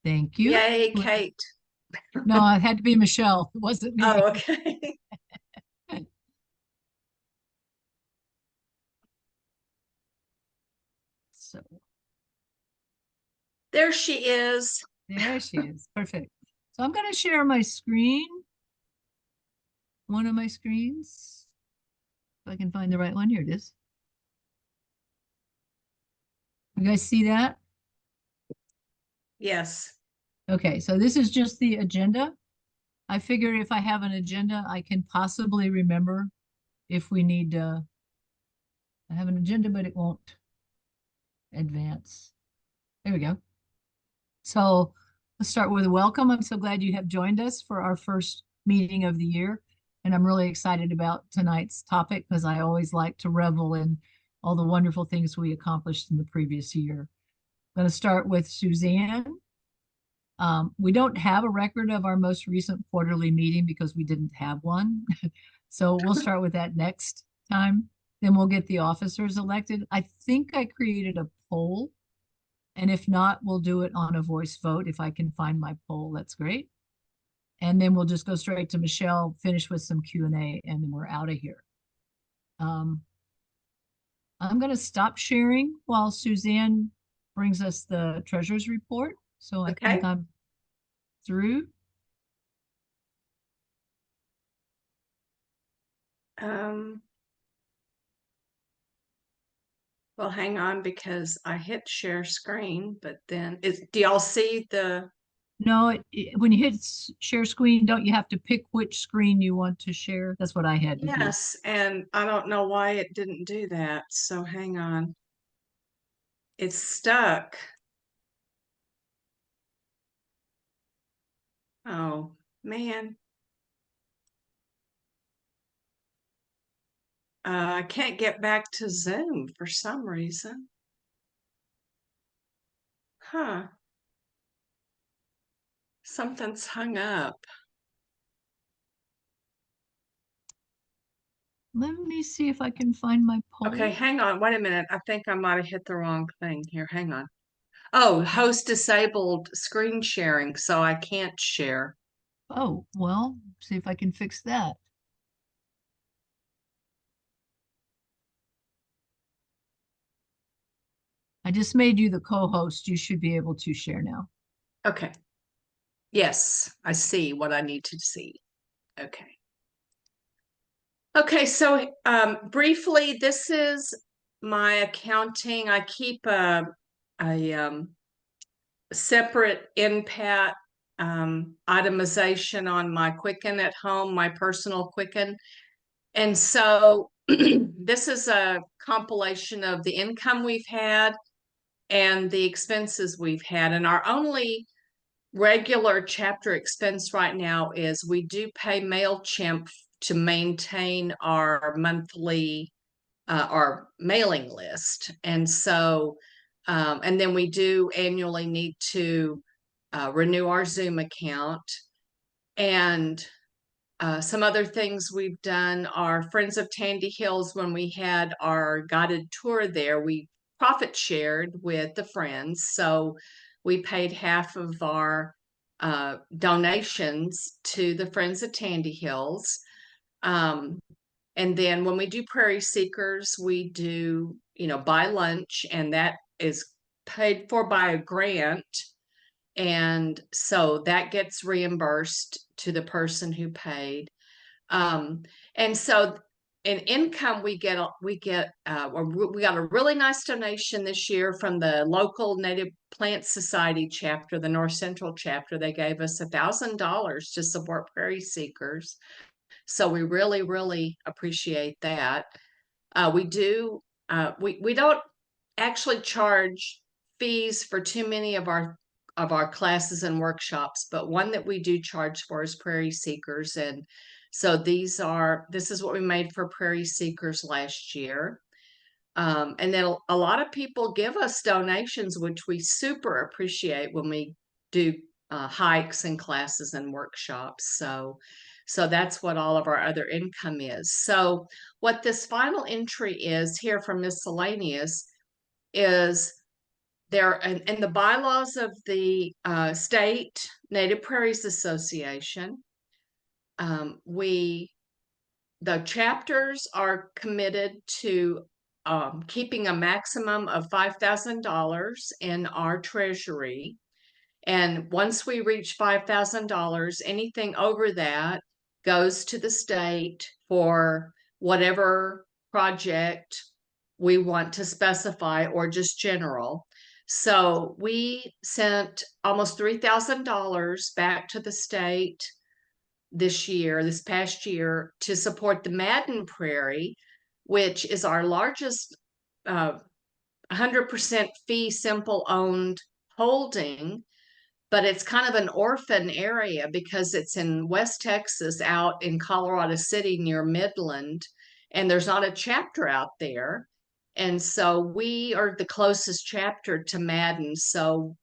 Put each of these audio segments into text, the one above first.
Thank you. Yay, Kate. No, it had to be Michelle. It wasn't me. Oh, okay. So There she is. there she is. Perfect. So I'm going to share my screen, one of my screens. If I can find the right one. Here it is. You guys see that? Yes. Okay, so this is just the agenda. I figure if I have an agenda, I can possibly remember if we need to. I have an agenda, but it won't advance. There we go. So let's start with a welcome. I'm so glad you have joined us for our first meeting of the year. And I'm really excited about tonight's topic because I always like to revel in all the wonderful things we accomplished in the previous year. I'm going to start with Suzanne. We don't have a record of our most recent quarterly meeting because we didn't have one. So we'll start with that next time. Then we'll get the officers elected. I think I created a poll. And if not, we'll do it on a voice vote. If I can find my poll, that's great. And then we'll just go straight to Michelle, finish with some Q&A, and then we're out of here. I'm going to stop sharing while Suzanne brings us the treasurer's report. So I think Okay. I'm through. Um, well, hang on because I hit share screen, but then do y'all see the? No, when you hit share screen, don't you have to pick which screen you want to share? That's what I had to do. Yes, and I don't know why it didn't do that. So hang on. It's stuck. Oh, man. I can't get back to Zoom for some reason. Huh. Something's hung up. Let me see if I can find my Okay, poll. hang on. Wait a minute. I think I might have hit the wrong thing here. Hang on. Oh, host disabled screen sharing, so I can't share. Oh, well, see if I can fix that. I just made you the co-host. You should be able to share now. Okay. Yes, I see what I need to see. Okay. Okay, so briefly, this is my accounting. I keep a separate NPAT itemization on my Quicken at home, my personal Quicken. And so this is a compilation of the income we've had and the expenses we've had. And our only regular chapter expense right now is we do pay MailChimp to maintain our monthly our mailing list. And so and then we do annually need to renew our Zoom account. And some other things we've done are Friends of Tandy Hills. When we had our guided tour there, we profit shared with the friends. So we paid half of our donations to the Friends of Tandy Hills. And then when we do Prairie Seekers, we do, buy lunch, and that is paid for by a grant. And so that gets reimbursed to the person who paid. Um, and so in income, we got a really nice donation this year from the local Native Plant Society chapter, the North Central chapter. They gave us $1,000 to support Prairie Seekers. So we really, really appreciate that. We don't actually charge fees for too many of our classes and workshops, but one that we do charge for is Prairie Seekers. And so this is what we made for Prairie Seekers last year. And then a lot of people give us donations, which we super appreciate when we do hikes and classes and workshops. So that's what all of our other income is. So what this final entry is here from miscellaneous is there in the bylaws of the State Native Prairies Association, the chapters are committed to keeping a maximum of $5,000 in our treasury. And once we reach $5,000, anything over that goes to the state for whatever project we want to specify or just general. So we sent almost $3,000 back to the state this past year, to support the Madden Prairie, which is our largest 100% fee simple owned holding. But it's kind of an orphan area because it's in West Texas, out in Colorado City near Midland, and there's not a chapter out there. And so we are the closest chapter to Madden. So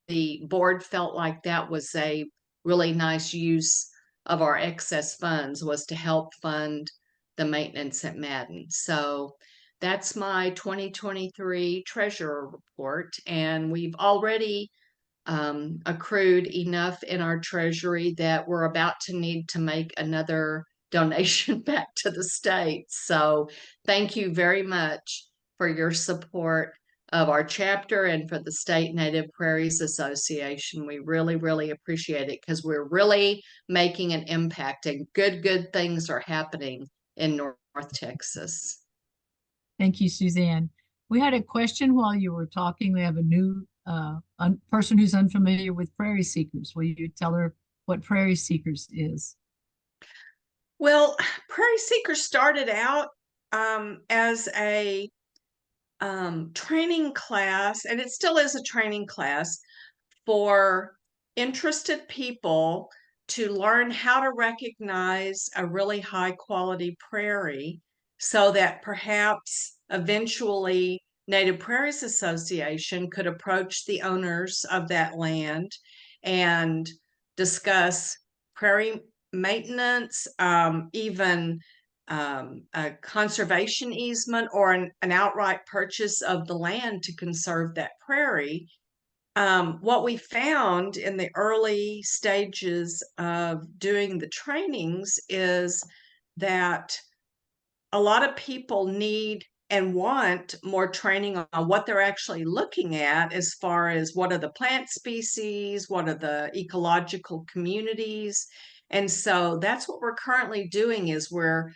the board felt like that was a really nice use of our excess funds, was to help fund the maintenance at Madden. So that's my 2023 treasurer report. And we've already accrued enough in our treasury that we're about to need to make another donation back to the state. So thank you very much for your support of our chapter and for the State Native Prairies Association. We really, really appreciate it, because we're really making an impact, and good things are happening in North Texas. Thank you, Suzanne. We had a question while you were talking. We have a new person who's unfamiliar with Prairie Seekers. Will you tell her what Prairie Seekers is? Well, Prairie Seekers started out as a training class, and it still is a training class for interested people to learn how to recognize a really high quality prairie, so that perhaps eventually Native Prairies Association could approach the owners of that land and discuss prairie maintenance, even a conservation easement, or an outright purchase of the land to conserve that prairie. What we found in the early stages of doing the trainings is that a lot of people need and want more training on what they're actually looking at, as far as what are the plant species, what are the ecological communities. And so that's what we're currently doing, is we're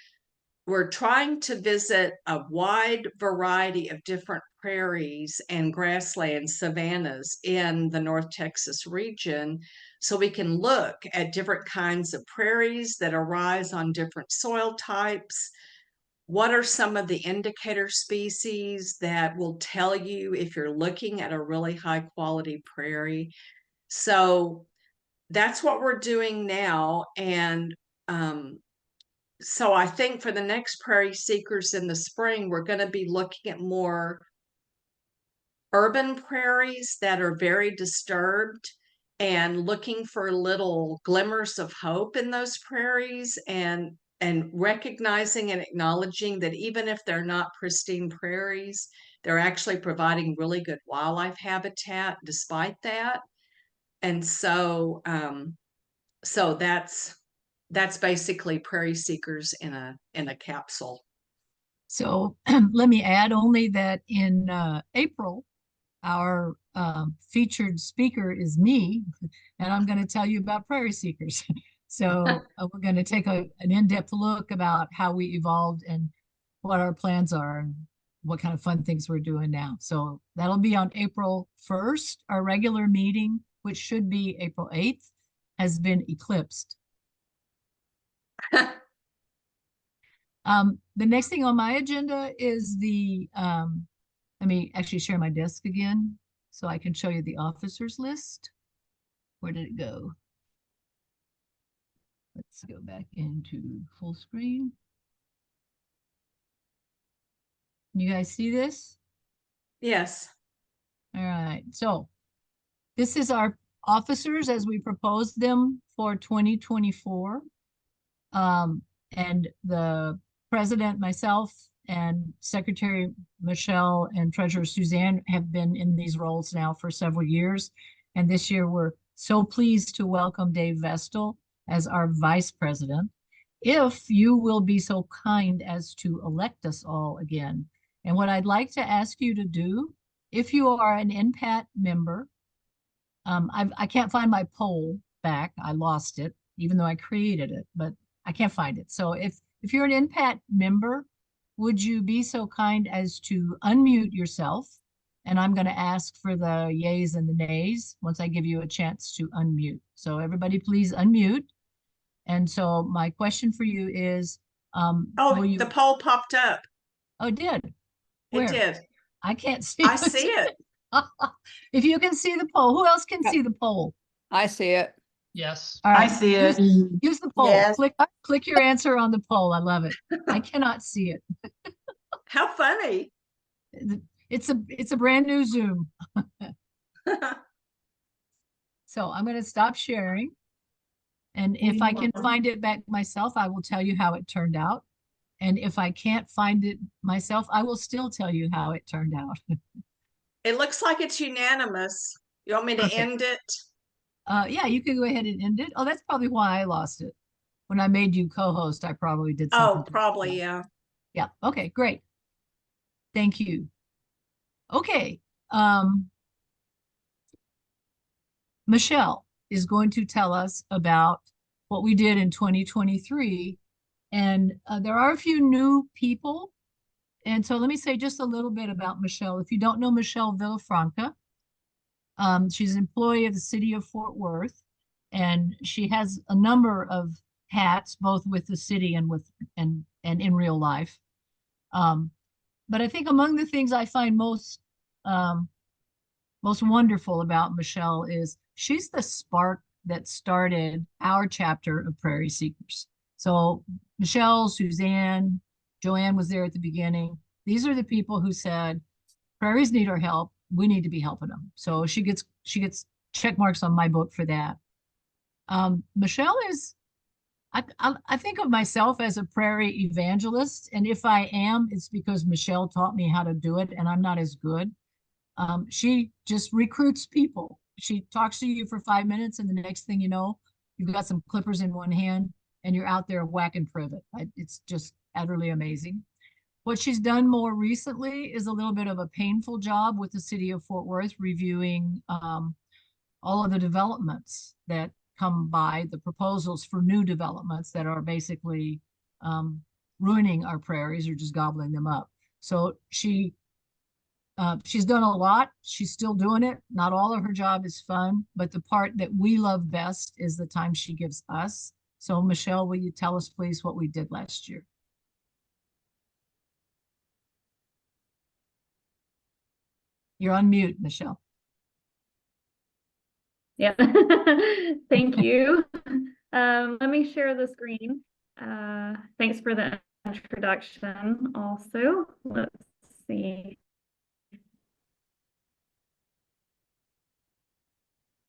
trying to visit a wide variety of different prairies and grasslands, savannas in the North Texas region, so we can look at different kinds of prairies that arise on different soil types. What are some of the indicator species that will tell you if you're looking at a really high quality prairie? So that's what we're doing now. And so I think for the next Prairie Seekers in the spring, we're going to be looking at more urban prairies that are very disturbed, and looking for little glimmers of hope in those prairies, and recognizing and acknowledging that even if they're not pristine prairies, they're actually providing really good wildlife habitat despite that. And so so that's basically Prairie Seekers in a capsule. So let me add only that in April, our featured speaker is me, and I'm going to tell you about Prairie Seekers. So we're going to take an in-depth look about how we evolved and what our plans are and what kind of fun things we're doing now. So that'll be on April 1st. Our regular meeting, which should be April 8th, has been eclipsed. The next thing on my agenda is let me actually share my desk again so I can show you the officers list. Where did it go? Let's go back into full screen. You guys see this? Yes. All right. So this is our officers as we proposed them for 2024. And the president, myself, and Secretary Michelle and Treasurer Suzanne have been in these roles now for several years. And this year, we're so pleased to welcome Dave Vestal as our Vice President. If you will be so kind as to elect us all again. And what I'd like to ask you to do, if you are an NPAT member, I can't find my poll back. I lost it, even though I created it, but I can't find it. So if you're an NPAT member, would you be so kind as to unmute yourself? And I'm going to ask for the yays and the nays once I give you a chance to unmute. So everybody please unmute. And so my question for you is, Oh, the poll popped up. Oh, it did. It Where? did. I can't see I see it. If you can see the poll, who else can see the poll? I see it. Yes. All right. I see it. Use the poll. Yes. Click your answer on the poll. I love it. I cannot see it. How funny. It's a brand new Zoom. So I'm going to stop sharing. And if I can find it back myself, I will tell you how it turned out. And if I can't find it myself, I will still tell you how it turned out. It looks like it's unanimous. You want me to Perfect. end it? Yeah, you can go ahead and end it. Oh, that's probably why I lost it. When I made you co-host, I probably did something. Oh, probably, yeah. Yeah. Okay, great. Thank you. Okay. Michelle is going to tell us about what we did in 2023. And there are a few new people. And so let me say just a little bit about Michelle. If you don't know Michelle Villafranca, she's an employee of the city of Fort Worth, and she has a number of hats, both with the city and in real life. But I think among the things I find most wonderful about Michelle is she's the spark that started our chapter of Prairie Seekers. So Michelle, Suzanne, Joanne was there at the beginning. These are the people who said, prairies need our help. We need to be helping them. So she gets check marks on my book for that. Michelle is, I think of myself as a prairie evangelist. And if I am, it's because Michelle taught me how to do it and I'm not as good. She just recruits people. She talks to you for 5 minutes and the next thing you know, you've got some clippers in one hand and you're out there whacking privet. It's just utterly amazing. What she's done more recently is a little bit of a painful job with the city of Fort Worth, reviewing all of the developments that come by, the proposals for new developments that are basically ruining our prairies or just gobbling them up. So she's done a lot. She's still doing it. Not all of her job is fun, but the part that we love best is the time she gives us. So Michelle, will you tell us please what we did last year? You're on mute, Michelle. Yeah, thank you. Let me share the screen. Thanks for the introduction also. Let's see.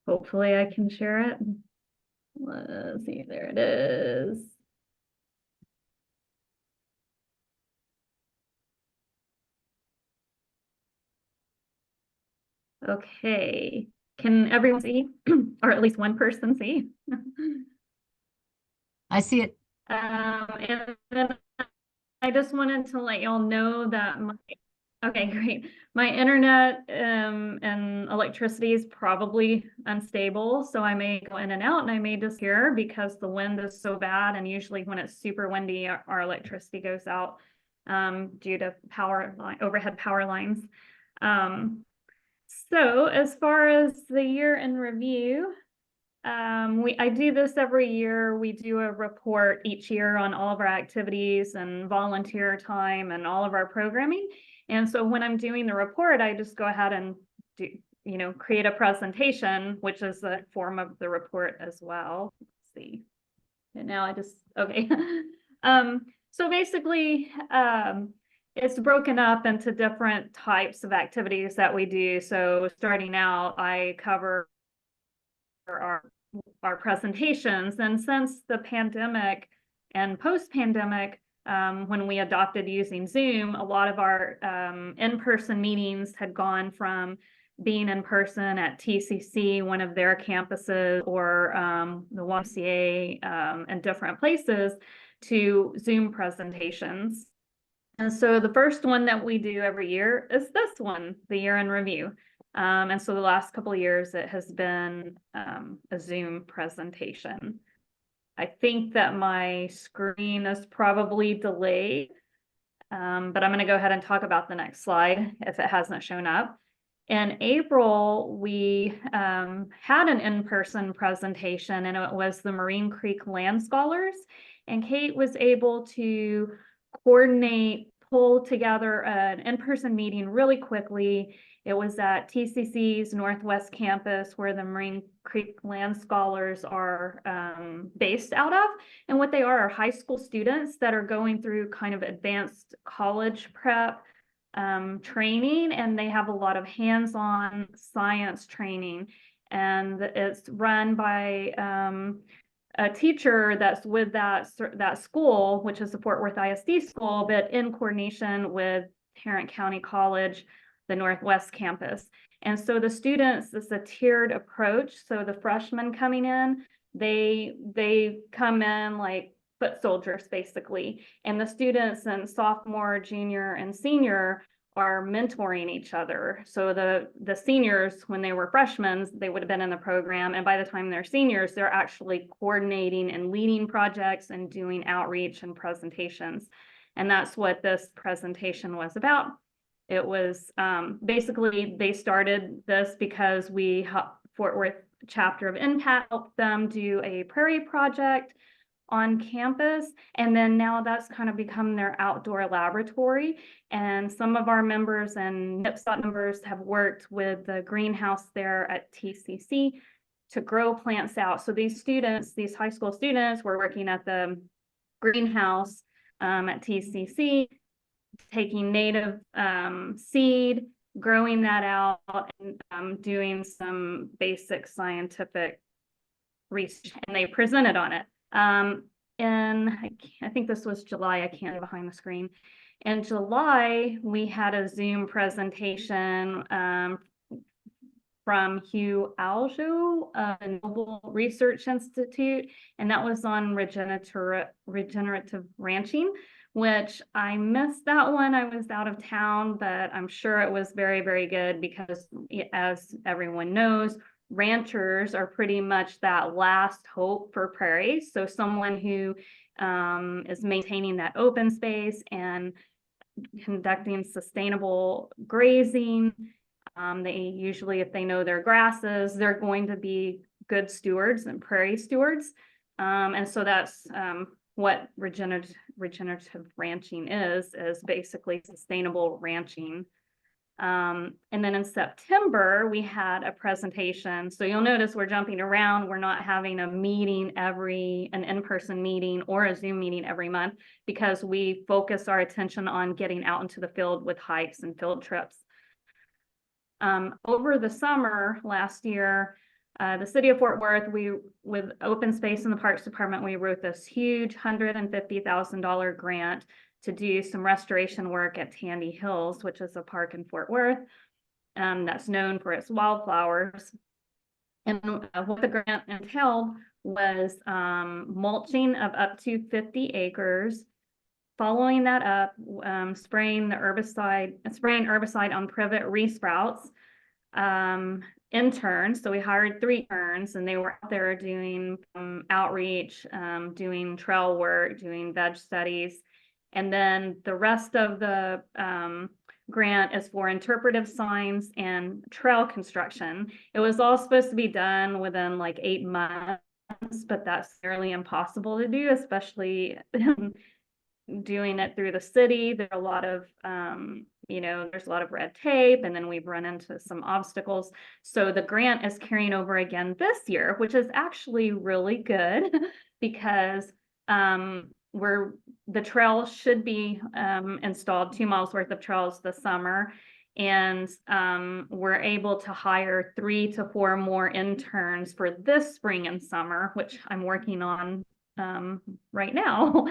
Hopefully I can share it. Let's see, there it is. Okay, can everyone see? Or at least one person see? I see it. And then I just wanted to let y'all know that okay, great. My internet and electricity is probably unstable, so I may go in and out, and I may disappear because the wind is so bad, and usually when it's super windy, our electricity goes out due to overhead power lines. So as far as the year in review, I do this every year. We do a report each year on all of our activities and volunteer time and all of our programming. And so when I'm doing the report, I just go ahead and create a presentation, which is the form of the report as well. Let's see. And now okay. So basically, it's broken up into different types of activities that we do. So starting out, I cover our presentations. And since the pandemic and post-pandemic, when we adopted using Zoom, a lot of our in-person meetings had gone from being in person at TCC, one of their campuses, or the YMCA and different places, to Zoom presentations. And so the first one that we do every year is this one, the year in review. And so the last couple of years, it has been a Zoom presentation. I think that my screen is probably delayed, but I'm going to go ahead and talk about the next slide if it hasn't shown up. In April, we had an in-person presentation, and it was the Marine Creek Land Scholars. And Kate was able to coordinate, pull together an in-person meeting really quickly. It was at TCC's Northwest campus, where the Marine Creek Land Scholars are based out of. And what they are high school students that are going through kind of advanced college prep training, and they have a lot of hands-on science training. And it's run by a teacher that's with that school, which is the Fort Worth ISD school, but in coordination with Tarrant County College, the Northwest campus. And so the students, it's a tiered approach. So the freshmen coming in, they come in like foot soldiers basically. And the students in sophomore, junior, and senior are mentoring each other. So the seniors, when they were freshmen, they would have been in the program. And by the time they're seniors, they're actually coordinating and leading projects and doing outreach and presentations. And that's what this presentation was about. It was basically, they started this because Fort Worth chapter of NPAT helped them do a prairie project on campus. And then now that's kind of become their outdoor laboratory. And some of our members and NPSAT members have worked with the greenhouse there at TCC to grow plants out. So these students, these high school students, were working at the greenhouse at TCC, taking native seed, growing that out, and doing some basic scientific research, and they presented on it. I think this was July, I can't be behind the screen. In July, we had a Zoom presentation from Hugh Aljo, the Noble Research Institute, and that was on regenerative ranching, which I missed that one. I was out of town, but I'm sure it was very, very good because, as everyone knows, ranchers are pretty much that last hope for prairies. So someone who is maintaining that open space and conducting sustainable grazing. They usually, if they know their grasses, they're going to be good stewards and prairie stewards. And so that's what regenerative ranching is basically sustainable ranching. And then in September, we had a presentation. So you'll notice we're jumping around. We're not having a meeting an in-person meeting or a Zoom meeting every month, because we focus our attention on getting out into the field with hikes and field trips. Over the summer last year, the city of Fort Worth, with open space in the Parks Department, we wrote this huge $150,000 grant to do some restoration work at Tandy Hills, which is a park in Fort Worth that's known for its wildflowers. And what the grant entailed was mulching of up to 50 acres, following that up, spraying herbicide on privet resprouts, interns. So we hired 3 interns, and they were out there doing outreach, doing trail work, doing veg studies. And then the rest of the grant is for interpretive signs and trail construction. It was all supposed to be done within like 8 months, but that's nearly impossible to do, especially doing it through the city. There's a lot of, there's a lot of red tape, and then we've run into some obstacles. So the grant is carrying over again this year, which is actually really good because the trail should be installed, 2 miles worth of trails this summer. And we're able to hire 3 to 4 more interns for this spring and summer, which I'm working on right now.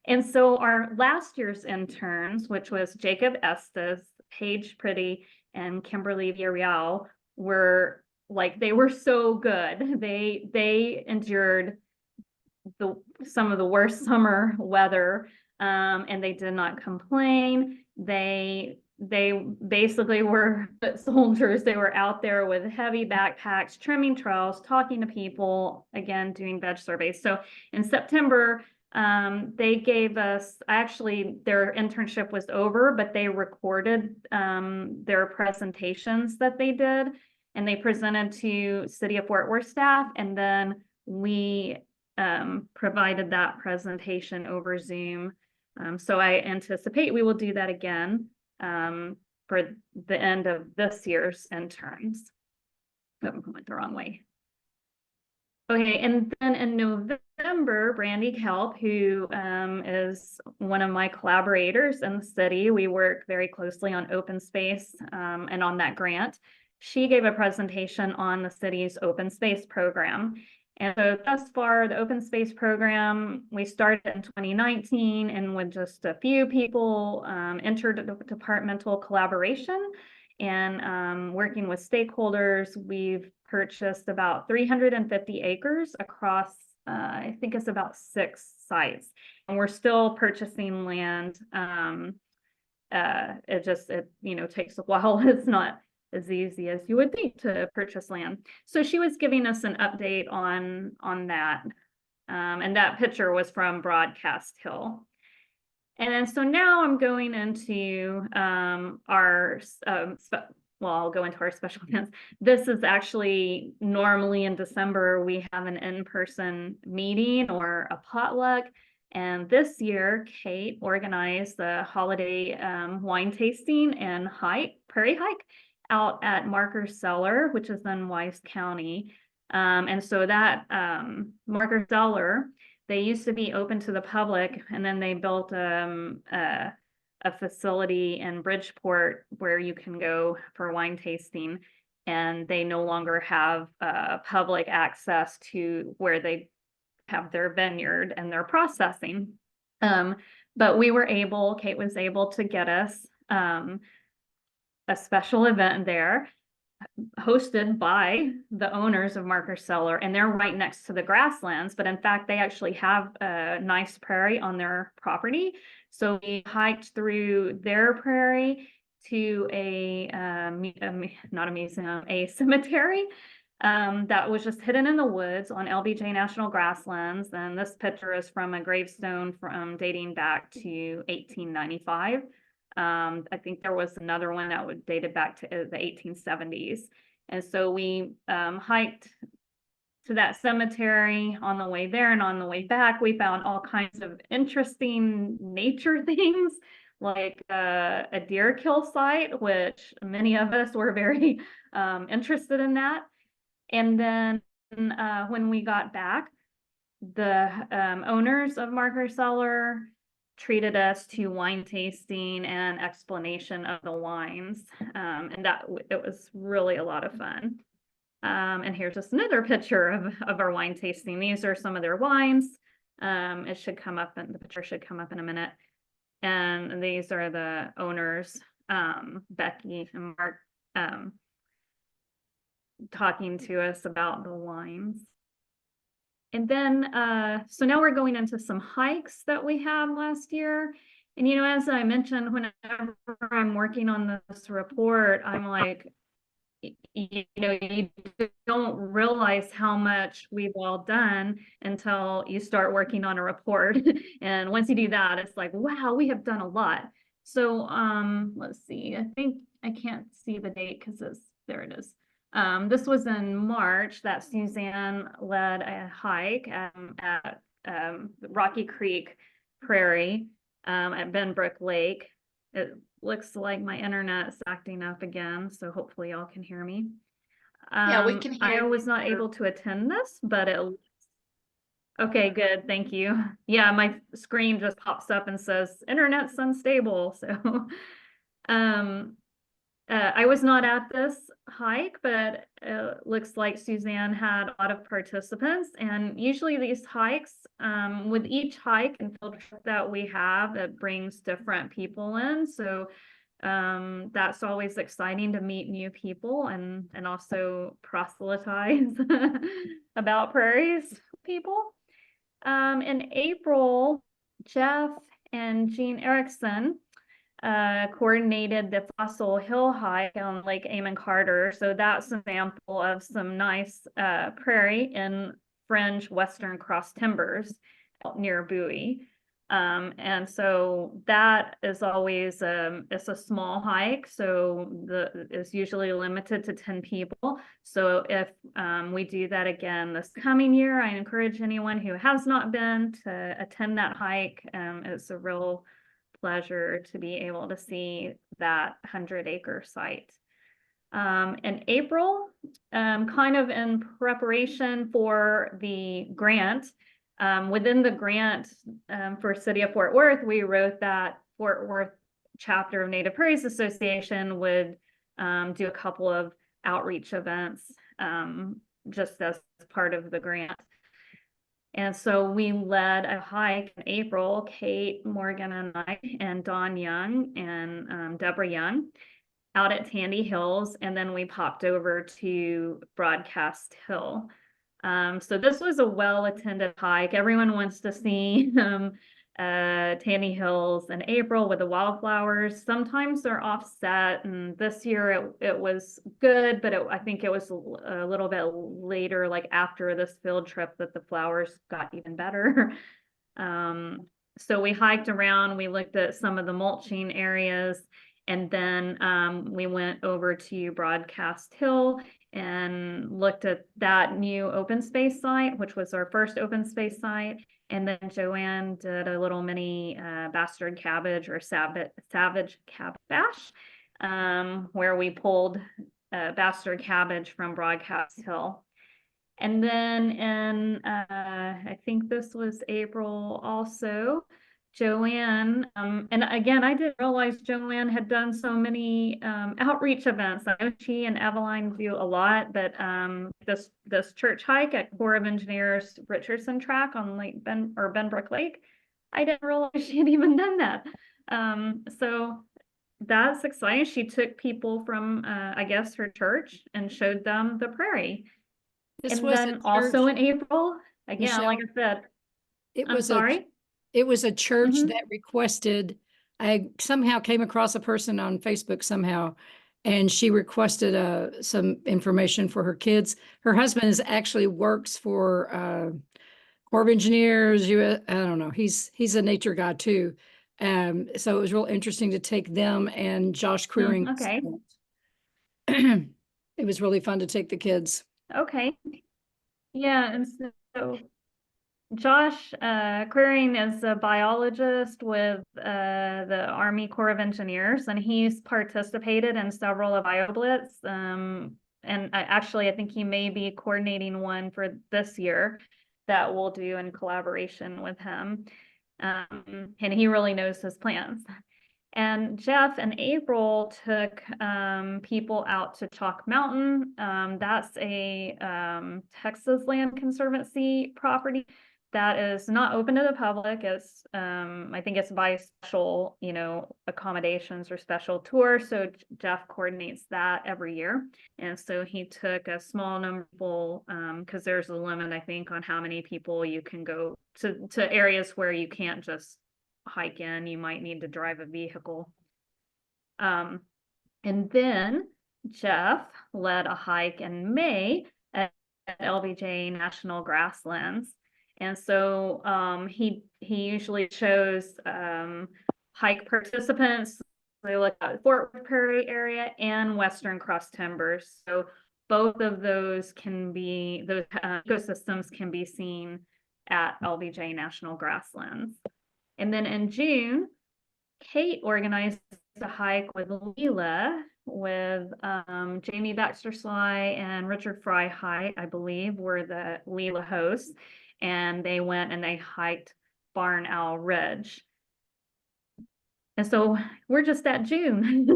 And so our last year's interns, which was Jacob Estes, Paige Pretty, and Kimberly Villarreal, were like, they were so good. They endured some of the worst summer weather, and they did not complain. They basically were foot soldiers. They were out there with heavy backpacks, trimming trails, talking to people, again, doing veg surveys. So in September, they gave us, actually their internship was over, but they recorded their presentations that they did, and they presented to City of Fort Worth staff, and then we provided that presentation over Zoom. So I anticipate we will do that again for the end of this year's interns. Oh, I went the wrong way. Okay, and then in November, Brandy Kelp, who is one of my collaborators in the city, we work very closely on open space and on that grant. She gave a presentation on the city's open space program. And so thus far, the open space program, we started in 2019, and with just a few people, interdepartmental collaboration and working with stakeholders, we've purchased about 350 acres across, I think it's about 6 sites. And we're still purchasing land. It takes a while. It's not as easy as you would think to purchase land. So she was giving us an update on that. And that picture was from Broadcast Hill. And then so now I'm going into I'll go into our special events. This is actually normally in December, we have an in-person meeting or a potluck. And this year, Kate organized the holiday wine tasting and prairie hike out at Marker Cellar, which is in Wise County. And so that Marker Cellar, they used to be open to the public, and then they built a facility in Bridgeport where you can go for wine tasting, and they no longer have public access to where they have their vineyard and their processing. But Kate was able to get us a special event there hosted by the owners of Marker Cellar, and they're right next to the grasslands, but in fact, they actually have a nice prairie on their property. So we hiked through their prairie to not a museum, a cemetery that was just hidden in the woods on LBJ National Grasslands. And this picture is from a gravestone from dating back to 1895. I think there was another one that was dated back to the 1870s. And so we hiked to that cemetery. On the way there and on the way back, we found all kinds of interesting nature things, like a deer kill site, which many of us were very interested in that. And then when we got back, the owners of Marker Cellar treated us to wine tasting and explanation of the wines. And it was really a lot of fun. And here's just another picture of our wine tasting. These are some of their wines. It should come up, and the picture should come up in a minute. And these are the owners, Becky and Mark, talking to us about the wines. And then, so now we're going into some hikes that we had last year. And, as I mentioned, whenever I'm working on this report, I'm like, you don't realize how much we've all done until you start working on a report. And once you do that, it's like, wow, we have done a lot. So, let's see, I think I can't see the date because there it is. This was in March that Suzanne led a hike at Rocky Creek Prairie at Benbrook Lake. It looks like my internet's acting up again, so hopefully y'all can hear me. Yeah, we can hear I you. was not able to attend this, but okay, good, thank you. Yeah, my screen just pops up and says internet's unstable, so I was not at this hike, but looks like Suzanne had a lot of participants. And usually these hikes, with each hike and field trip that we have, it brings different people in. So that's always exciting to meet new people and also proselytize about prairies people. In April, Jeff and Jean Erickson coordinated the Fossil Hill hike on Lake Amon Carter. So that's an example of some nice prairie in fringe western cross timbers near Bowie. And so that is always it's a small hike, so it's usually limited to 10 people. So if we do that again this coming year, I encourage anyone who has not been to attend that hike. It's a real pleasure to be able to see that 100-acre site. In April, kind of in preparation for the grant, within the grant for City of Fort Worth, we wrote that Fort Worth chapter of Native Prairies Association would do a couple of outreach events just as part of the grant. And so we led a hike in April, Kate, Morgan, and I, and Dawn Young, and Deborah Young, out at Tandy Hills, and then we popped over to Broadcast Hill. So this was a well-attended hike. Everyone wants to see Tandy Hills in April with the wildflowers. Sometimes they're offset, and this year it was good, but I think it was a little bit later, like after this field trip, that the flowers got even better. So we hiked around, we looked at some of the mulching areas, and then we went over to Broadcast Hill and looked at that new open space site, which was our first open space site. And then Joanne did a little mini bastard cabbage or savage cabbage bash, where we pulled bastard cabbage from Broadcast Hill. And then in, I think this was April also, Joanne, and again, I didn't realize Joanne had done so many outreach events. I know she and Eveline do a lot, but this church hike at Corps of Engineers Richardson Track on Lake Benbrook Lake, I didn't realize she had even done that. So that's exciting. She took people from, I guess, her church and showed them the prairie. This And was then also in April, again, Michelle, like I said, it I'm was sorry. It was a church Mhm. that requested, I somehow came across a person on Facebook somehow, and she requested some information for her kids. Her husband actually works for Corps of Engineers, I don't know, he's a nature guy too. So it was real interesting to take them and Josh Queering. Okay. It was really fun to take the kids. Okay. Yeah, and so Josh Queering is a biologist with the Army Corps of Engineers, and he's participated in several of BioBlitz. And I think he may be coordinating one for this year that we'll do in collaboration with him. And he really knows his plans. And Jeff in April took people out to Chalk Mountain. That's a Texas Land Conservancy property that is not open to the public. It's I think it's by special, accommodations or special tours. So Jeff coordinates that every year. And so he took a small number of people, because there's a limit, I think, on how many people you can go to areas where you can't just hike in, you might need to drive a vehicle. And then Jeff led a hike in May at LBJ National Grasslands. And so he usually shows hike participants. They look at Fort Worth Prairie area and Western Cross Timbers. So both of those ecosystems can be seen at LBJ National Grasslands. And then in June, Kate organized a hike with Leela, with Jamie Baxter Sly and Richard Fry Hike, I believe, were the Leela hosts. And they went and they hiked Barn Owl Ridge. And so we're just at June.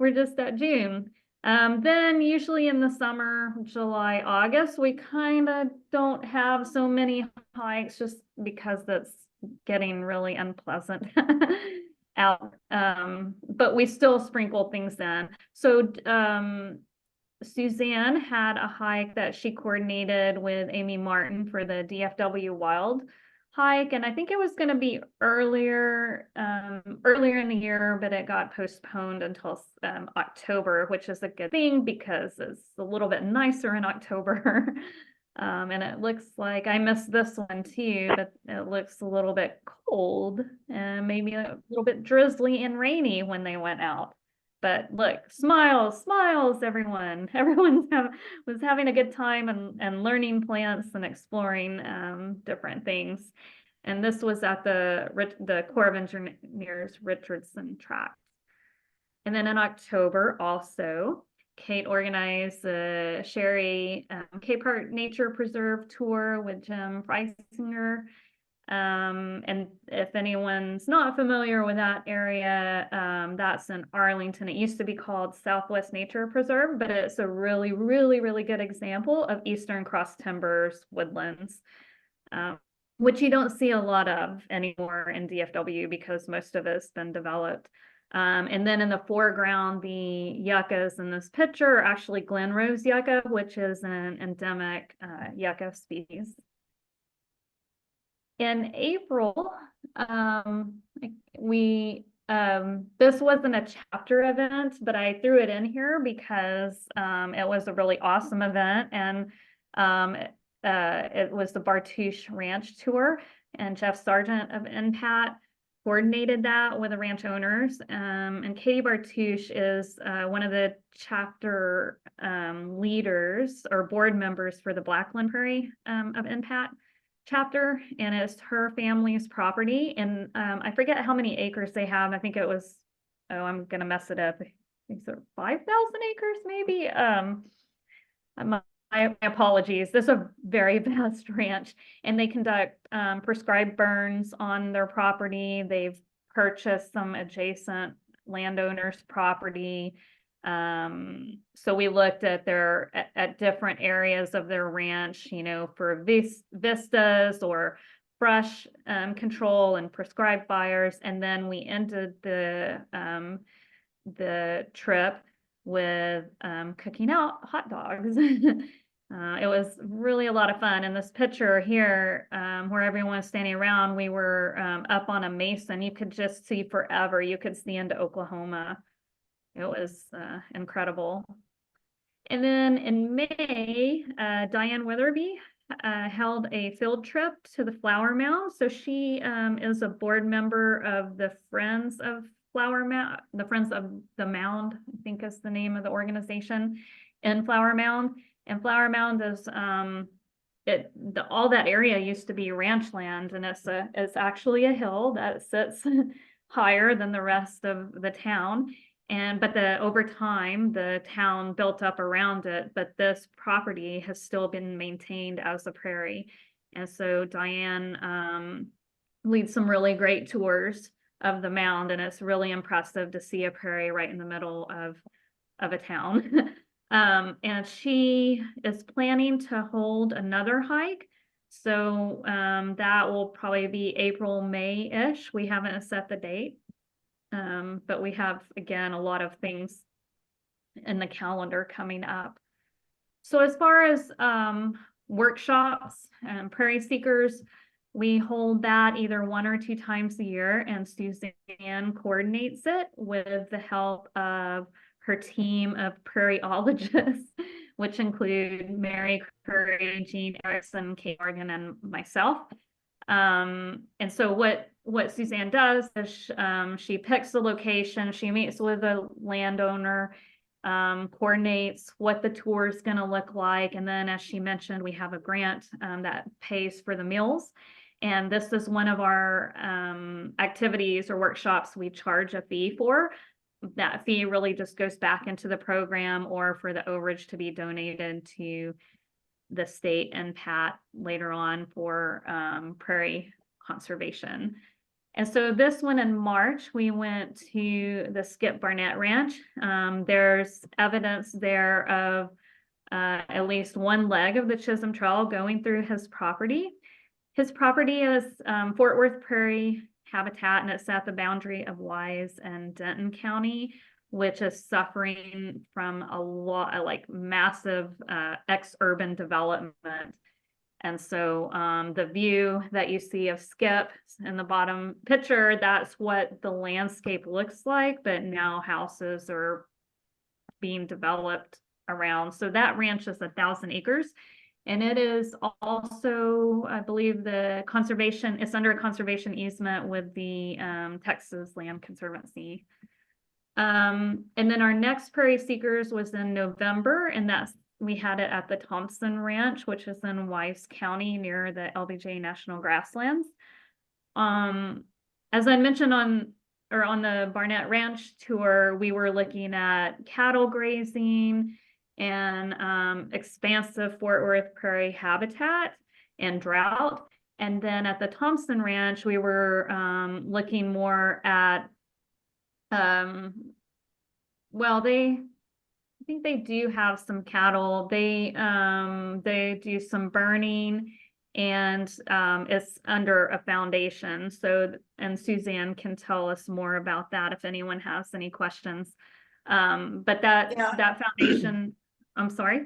we're just at June. Then usually in the summer, July, August, we kind of don't have so many hikes just because that's getting really unpleasant out. But we still sprinkle things in. So Suzanne had a hike that she coordinated with Amy Martin for the DFW Wild hike, and I think it was going to be earlier in the year, but it got postponed until October, which is a good thing because it's a little bit nicer in October. And it looks like I missed this one too, but it looks a little bit cold and maybe a little bit drizzly and rainy when they went out. But look, smiles, smiles, everyone. Everyone was having a good time and learning plants and exploring different things. And this was at the Corps of Engineers Richardson Tract. And then in October also, Kate organized the Sherry Cape Heart Nature Preserve tour with Jim Freisinger. And if anyone's not familiar with that area, that's in Arlington. It used to be called Southwest Nature Preserve, but it's a really, really, really good example of Eastern Cross Timbers woodlands, which you don't see a lot of anymore in DFW because most of it's been developed. And then in the foreground, the yuccas in this picture are actually Glen Rose yucca, which is an endemic yucca species. In April, this wasn't a chapter event, but I threw it in here because it was a really awesome event, and it was the Bartouche Ranch Tour, and Jeff Sargent of NPAT coordinated that with the ranch owners. And Katie Bartouche is one of the chapter leaders or board members for the Blackland Prairie of NPAT chapter, and it's her family's property. And I forget how many acres they have. I think it was, I'm gonna mess it up. I think it's 5,000 acres, maybe. My apologies. This is a very vast ranch, and they conduct prescribed burns on their property. They've purchased some adjacent landowners' property. So we looked at at different areas of their ranch, you know, for vistas or brush control and prescribed fires. And then we ended the trip with cooking out hot dogs. It was really a lot of fun. In this picture here, where everyone was standing around, we were up on a mesa, and you could just see forever. You could see into Oklahoma. It was incredible. And then in May, Diane Witherby held a field trip to the Flower Mound. So she is a board member of the Friends of Flower Mound, the Friends of the Mound, I think is the name of the organization in Flower Mound. And Flower Mound is all that area used to be ranch land, and it's actually a hill that sits higher than the rest of the town. But over time, the town built up around it, but this property has still been maintained as a prairie. And so Diane leads some really great tours of the mound, and it's really impressive to see a prairie right in the middle of a town. And she is planning to hold another hike. So that will probably be April, May-ish. We haven't set the date. But we have, again, a lot of things in the calendar coming up. So as far as workshops and Prairie Seekers, we hold that either 1 or 2 times a year, and Suzanne coordinates it with the help of her team of prairieologists, which include Mary Curry, Jean Erickson, Kate Morgan, and myself. And so what Suzanne does is she picks the location, she meets with the landowner, coordinates what the tour is going to look like. And then, as she mentioned, we have a grant that pays for the meals. And this is one of our activities or workshops we charge a fee for. That fee really just goes back into the program or for the overage to be donated to the state NPAT later on for prairie conservation. And so this one in March, we went to the Skip Barnett Ranch. There's evidence there of at least one leg of the Chisholm Trail going through his property. His property is Fort Worth Prairie habitat, and it's at the boundary of Wise and Denton County, which is suffering from a lot, like massive ex-urban development. And so the view that you see of Skip in the bottom picture, that's what the landscape looks like, but now houses are being developed around. So that ranch is 1,000 acres. And it is also, I believe, it's under a conservation easement with the Texas Land Conservancy. And then our next Prairie Seekers was in November, and we had it at the Thompson Ranch, which is in Wise County near the LBJ National Grasslands. As I mentioned on the Barnett Ranch tour, we were looking at cattle grazing and expansive Fort Worth Prairie habitat and drought. And then at the Thompson Ranch, we were looking more at, well, I think they do have some cattle. They do some burning, and it's under a foundation. So, and Suzanne can tell us more about that if anyone has any questions. But that foundation, I'm sorry.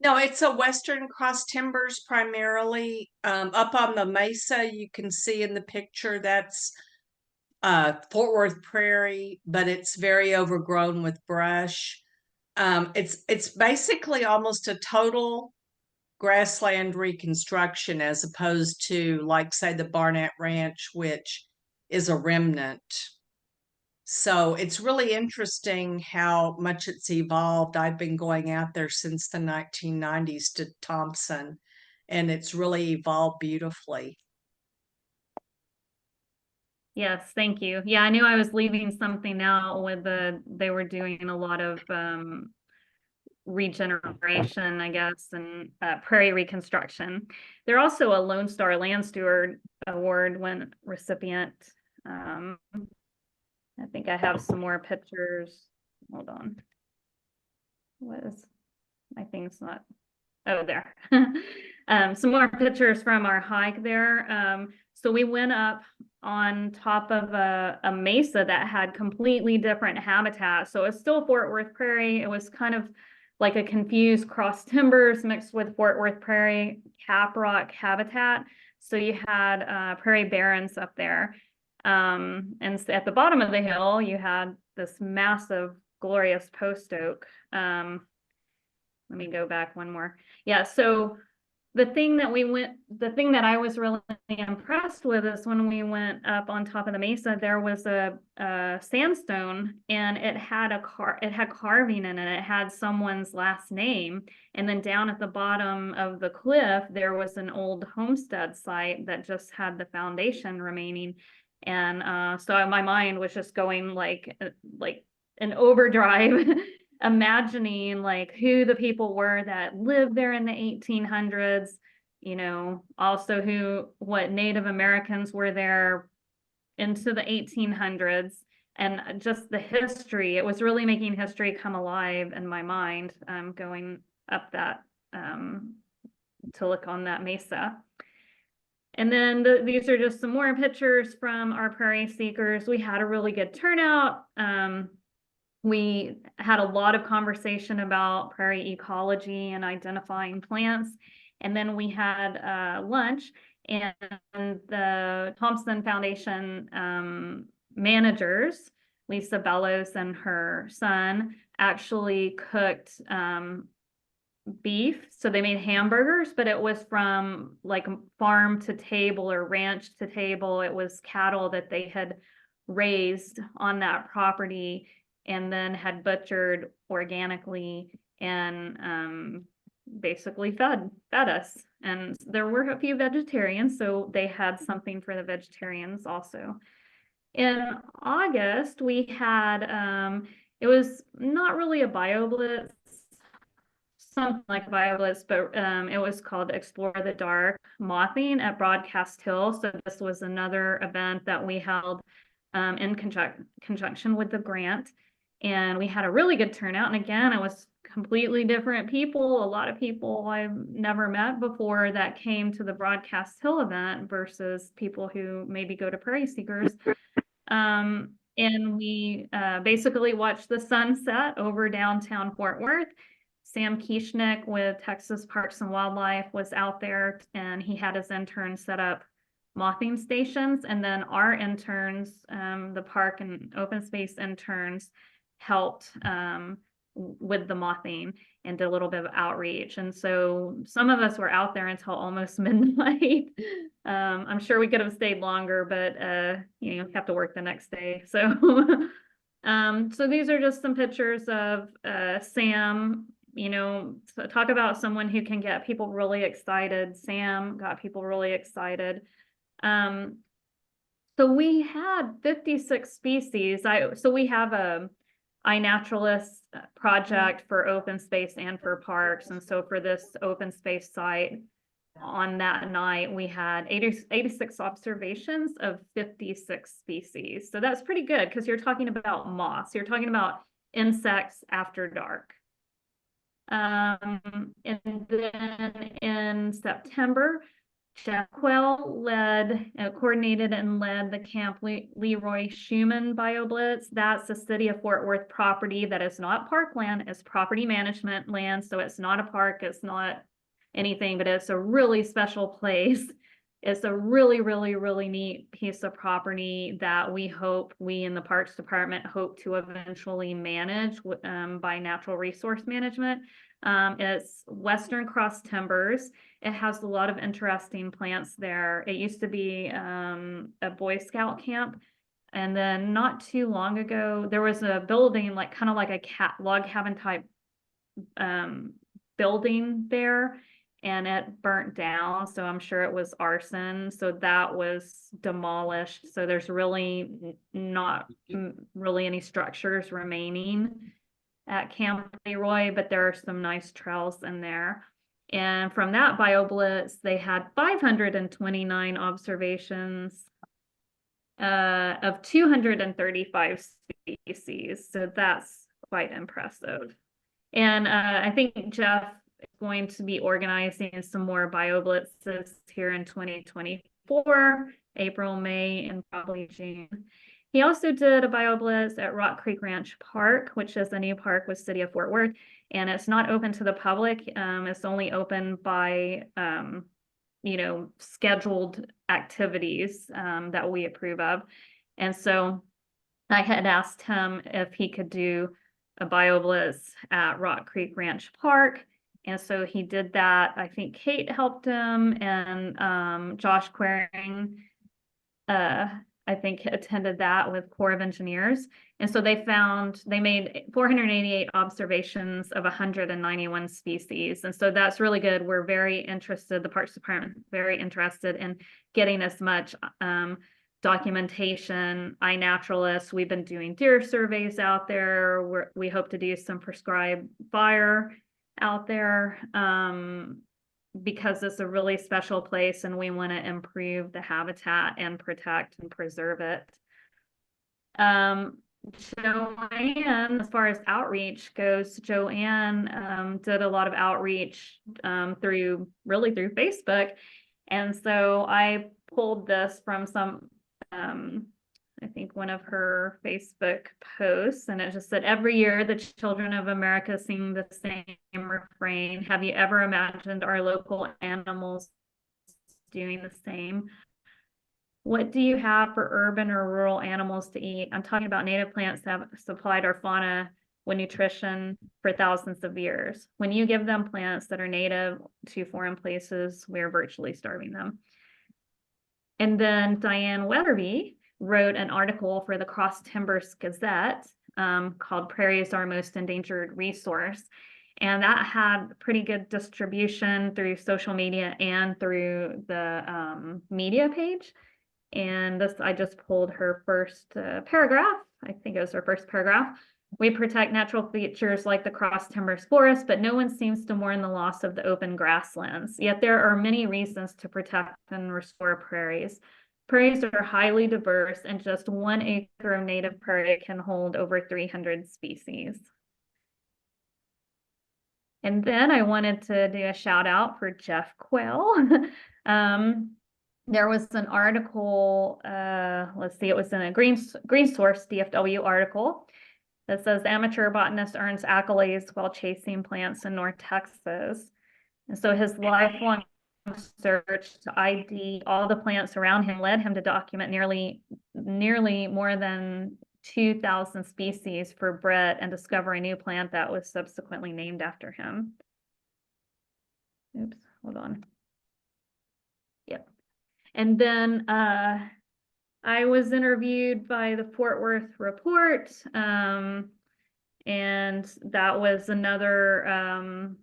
No, it's a Western Cross Timbers primarily. Up on the mesa, you can see in the picture that's Fort Worth Prairie, but it's very overgrown with brush. It's basically almost a total grassland reconstruction, as opposed to, like, say, the Barnett Ranch, which is a remnant. So it's really interesting how much it's evolved. I've been going out there since the 1990s to Thompson, and it's really evolved beautifully. Yes, thank you. Yeah, I knew I was leaving something out with they were doing a lot of regeneration, I guess, and prairie reconstruction. They're also a Lone Star Land Steward Award recipient. I think I have some more pictures. Hold on. My thing's not, oh, there. Some more pictures from our hike there. So we went up on top of a mesa that had completely different habitat. So it's still Fort Worth Prairie. It was kind of like a confused cross timbers mixed with Fort Worth Prairie caprock habitat. So you had prairie barrens up there. And at the bottom of the hill, you had this massive, glorious post oak. Let me go back one more. Yeah, so the thing that I was really impressed with is when we went up on top of the mesa, there was a sandstone, and it had carving in it. It had someone's last name. And then down at the bottom of the cliff, there was an old homestead site that just had the foundation remaining. And so my mind was just going like an overdrive, imagining like who the people were that lived there in the 1800s, also what Native Americans were there into the 1800s, and just the history. It was really making history come alive in my mind, going up that to look on that mesa. And then these are just some more pictures from our Prairie Seekers. We had a really good turnout. We had a lot of conversation about prairie ecology and identifying plants. And then we had lunch, and the Thompson Foundation managers, Lisa Bellows and her son, actually cooked beef. So they made hamburgers, but it was from like farm to table or ranch to table. It was cattle that they had raised on that property and then had butchered organically and basically fed us. And there were a few vegetarians, so they had something for the vegetarians also. In August, we had, it was not really a BioBlitz something like BioBlitz, but it was called Explore the Dark Mothing at Broadcast Hill. So this was another event that we held in conjunction with the grant. And we had a really good turnout. And again, it was completely different people, a lot of people I've never met before that came to the Broadcast Hill event versus people who maybe go to Prairie Seekers. And we basically watched the sunset over downtown Fort Worth. Sam Kieschnick with Texas Parks and Wildlife was out there, and he had his interns set up mothing stations. And then our interns, the park and open space interns, helped with the mothing and did a little bit of outreach. And so some of us were out there until almost midnight. I'm sure we could have stayed longer, but you have to work the next day. So so these are just some pictures of Sam. So talk about someone who can get people really excited. Sam got people really excited. So we had 56 species. So we have a iNaturalist project for open space and for parks. And so for this open space site on that night, we had 86 observations of 56 species. So that's pretty good because you're talking about moths. You're talking about insects after dark. And then in September, Jeff Quell coordinated and led the Camp Leroy Schumann BioBlitz. That's the city of Fort Worth property that is not parkland, it's property management land. So it's not a park, it's not anything, but it's a really special place. It's a really, really, really neat piece of property that we in the Parks Department hope to eventually manage by Natural Resource Management. It's Western Cross Timbers. It has a lot of interesting plants there. It used to be a Boy Scout camp. And then not too long ago, there was a building, kind of like a log cabin type building there, and it burnt down. So I'm sure it was arson. So that was demolished. So there's really not really any structures remaining at Camp Leroy, but there are some nice trails in there. And from that BioBlitz, they had 529 observations of 235 species. So that's quite impressive. And I think Jeff is going to be organizing some more BioBlitzes here in 2024, April, May, and probably June. He also did a BioBlitz at Rock Creek Ranch Park, which is a new park with City of Fort Worth, and it's not open to the public. It's only open by, scheduled activities that we approve of. And so I had asked him if he could do a BioBlitz at Rock Creek Ranch Park. And so he did that. I think Kate helped him, and Josh Quering, I think, attended that with Corps of Engineers. And so they made 488 observations of 191 species. And so that's really good. We're very interested, the Parks Department, very interested in getting as much documentation. iNaturalist, we've been doing deer surveys out there. We hope to do some prescribed fire out there because it's a really special place and we want to improve the habitat and protect and preserve it. Joanne, as far as outreach goes, Joanne did a lot of outreach through Facebook. And so I pulled this from I think one of her Facebook posts, and it just said, every year the children of America sing the same refrain. Have you ever imagined our local animals doing the same? What do you have for urban or rural animals to eat? I'm talking about native plants that have supplied our fauna with nutrition for thousands of years. When you give them plants that are native to foreign places, we're virtually starving them. And then Diane Weatherby wrote an article for the Cross Timbers Gazette called Prairie is Our Most Endangered Resource. And that had pretty good distribution through social media and through the media page. And I just pulled her first paragraph. I think it was her first paragraph. We protect natural features like the cross timbers forest, but no one seems to mourn the loss of the open grasslands. Yet there are many reasons to protect and restore prairies. Prairies are highly diverse, and just 1 acre of native prairie can hold over 300 species. And then I wanted to do a shout out for Jeff Quayle. There was an article, let's see, it was in a Green Source DFW article that says amateur botanist earns accolades while chasing plants in North Texas. And so his lifelong search to ID all the plants around him led him to document nearly more than 2,000 species for Brett and discover a new plant that was subsequently named after him. Oops, hold on. Yep. And then I was interviewed by the Fort Worth Report, and that was another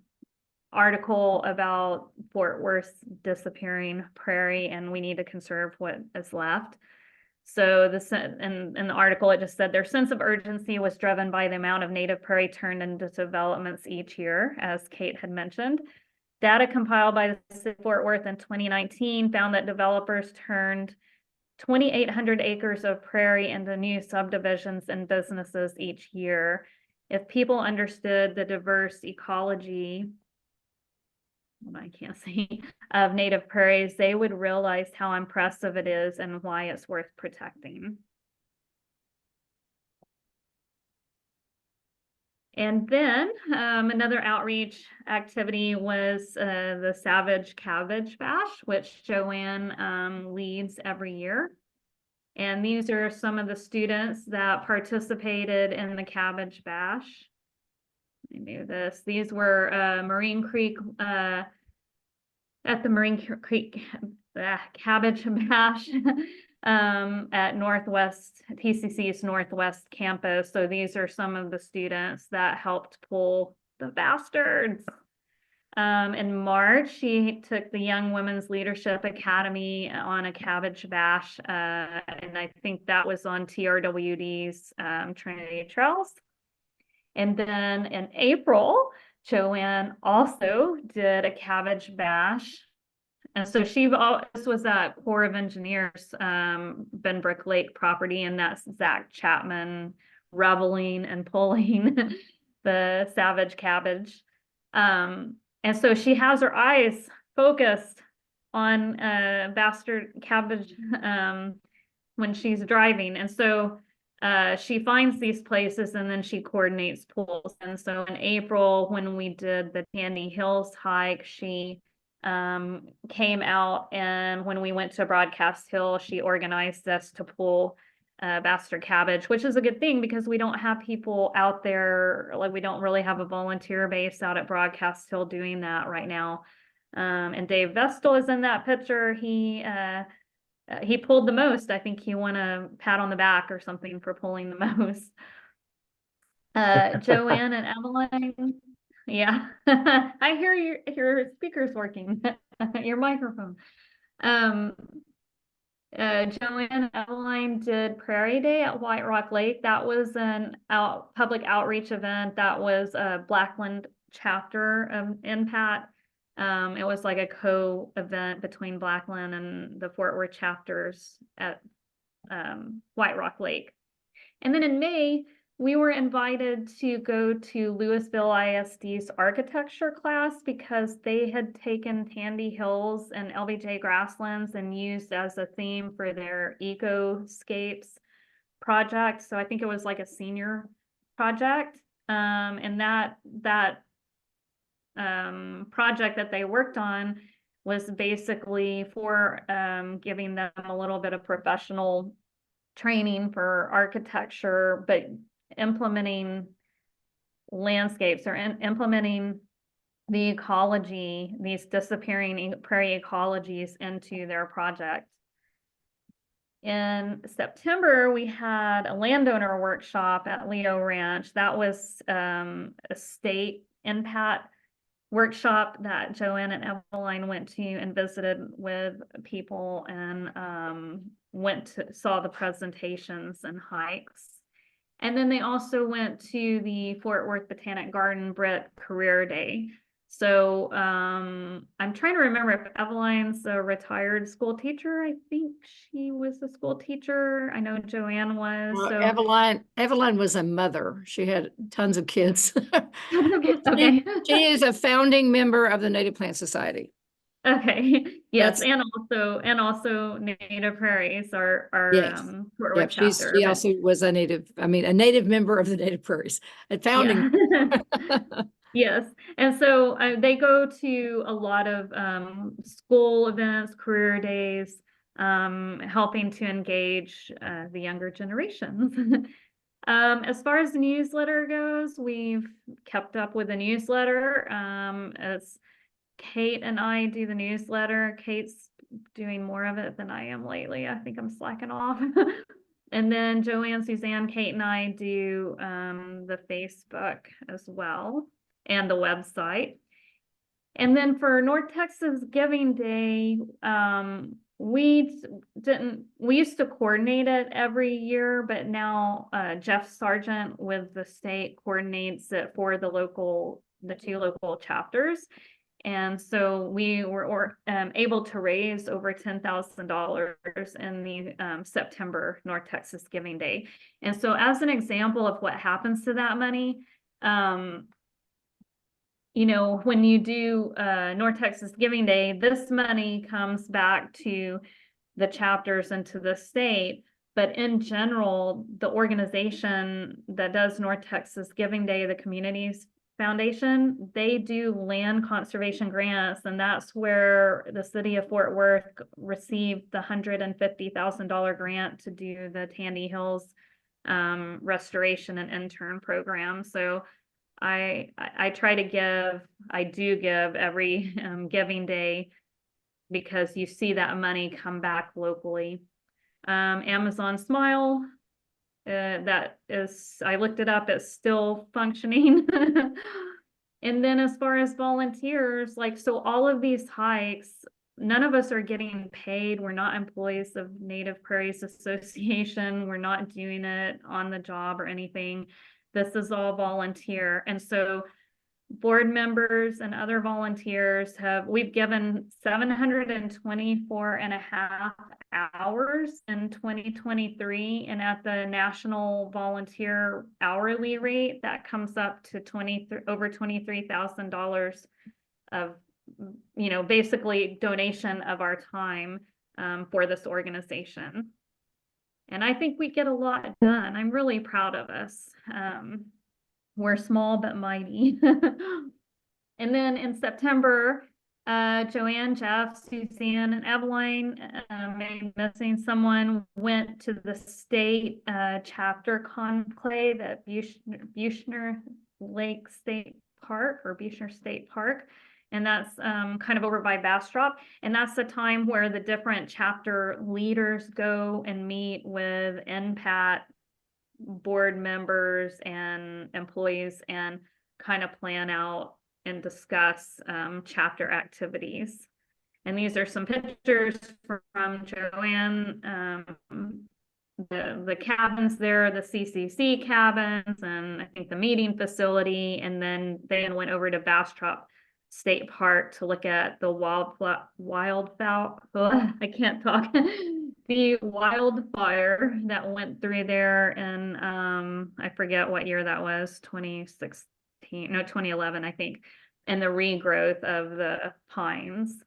article about Fort Worth's disappearing prairie, and we need to conserve what is left. So in the article, it just said their sense of urgency was driven by the amount of native prairie turned into developments each year, as Kate had mentioned. Data compiled by the city of Fort Worth in 2019 found that developers turned 2,800 acres of prairie into new subdivisions and businesses each year. If people understood the diverse ecology, I can't see, of native prairies, they would realize how impressive it is and why it's worth protecting. And then another outreach activity was the Savage Cabbage Bash, which Joanne leads every year. And these are some of the students that participated in the Cabbage Bash. Let me do this. These were Marine Creek, at the Marine Creek Cabbage Bash at Northwest, TCC's Northwest campus. So these are some of the students that helped pull the bastards. In March, she took the Young Women's Leadership Academy on a cabbage bash, and I think that was on TRWD's Trinity Trails. And then in April, Joanne also did a cabbage bash. And so this was at Corps of Engineers, Benbrook Lake property, and that's Zach Chapman reveling and pulling the savage cabbage. And so she has her eyes focused on bastard cabbage when she's driving. And so she finds these places and then she coordinates pulls. And so in April, when we did the Tandy Hills hike, she came out, and when we went to Broadcast Hill, she organized us to pull bastard cabbage, which is a good thing because we don't have people out there, like we don't really have a volunteer base out at Broadcast Hill doing that right now. And Dave Vestal is in that picture. He pulled the most. I think he won a pat on the back or something for pulling the most. Joanne and Eveline. Yeah, I hear your speaker's working, your microphone. Joanne and Eveline did Prairie Day at White Rock Lake. That was an public outreach event. That was a Blackland chapter of NPAT. It was like a co-event between Blackland and the Fort Worth chapters at White Rock Lake. And then in May, we were invited to go to Louisville ISD's architecture class because they had taken Tandy Hills and LBJ grasslands and used as a theme for their ecoscapes project. So I think it was like a senior project. And that project that they worked on was basically for giving them a little bit of professional training for architecture, but implementing landscapes or implementing the ecology, these disappearing prairie ecologies into their project. In September, we had a landowner workshop at Leo Ranch. That was a state NPAT workshop that Joanne and Eveline went to and visited with people and saw the presentations and hikes. And then they also went to the Fort Worth Botanic Garden Brit Career Day. So I'm trying to remember if Eveline's a retired school teacher. I think she was a school teacher. I know Joanne was. Well, So Eveline was a mother. She had tons of kids. okay. She is a founding member of the Native Plant Society. Okay. Yes, That's- and also Native Prairies are Yes. Fort Yep, Worth chapter. she but- also was a native member of the Native Prairies, a founding. Yeah. Yes, and so they go to a lot of school events, career days, helping to engage the younger generations. As far as the newsletter goes, we've kept up with the newsletter. As Kate and I do the newsletter, Kate's doing more of it than I am lately. I think I'm slacking off. And then Joanne, Suzanne, Kate, and I do the Facebook as well and the website. And then for North Texas Giving Day, we used to coordinate it every year, but now Jeff Sargent with the state coordinates it for the two local chapters. And so we were able to raise over $10,000 in the September North Texas Giving Day. And so as an example of what happens to that money, you know, when you do North Texas Giving Day, this money comes back to the chapters and to the state. But in general, the organization that does North Texas Giving Day, the Communities Foundation, they do land conservation grants, and that's where the city of Fort Worth received the $150,000 grant to do the Tandy Hills restoration and intern program. So I do give every Giving Day because you see that money come back locally. Amazon Smile, I looked it up, it's still functioning. And then as far as volunteers, so all of these hikes, none of us are getting paid. We're not employees of Native Prairies Association. We're not doing it on the job or anything. This is all volunteer. And so board members and other volunteers we've given 724.5 hours in 2023, and at the national volunteer hourly rate, that comes up to over $23,000 of, you know, basically donation of our time for this organization. And I think we get a lot done. I'm really proud of us. We're small but mighty. And then in September, Joanne, Jeff, Suzanne, and Eveline, maybe missing someone, went to the state chapter conclave at Buchner Lake State Park, or Buchner State Park. And that's kind of over by Bastrop. And that's the time where the different chapter leaders go and meet with NPAT board members and employees and kind of plan out and discuss chapter activities. And these are some pictures from Joanne, the cabins there, the CCC cabins, and I think the meeting facility. And then they went over to Bastrop State Park to look at the wildfowl. I can't talk. The wildfire that went through there, and I forget what year that was, 2011, I think, and the regrowth of the pines.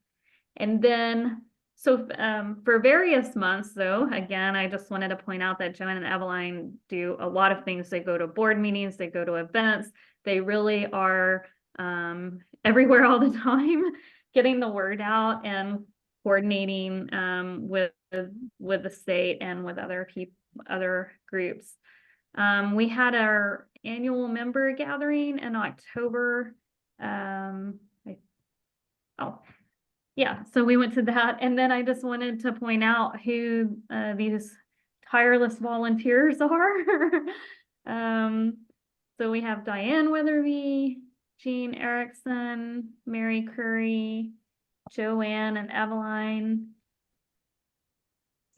And then, so for various months, though, again, I just wanted to point out that Joanne and Eveline do a lot of things. They go to board meetings, they go to events, they really are everywhere all the time, getting the word out and coordinating with the state and with other groups. We had our annual member gathering in October. So we went to that, and then I just wanted to point out who these tireless volunteers are. So we have Diane Weatherby, Jean Erickson, Mary Curry, Joanne and Eveline,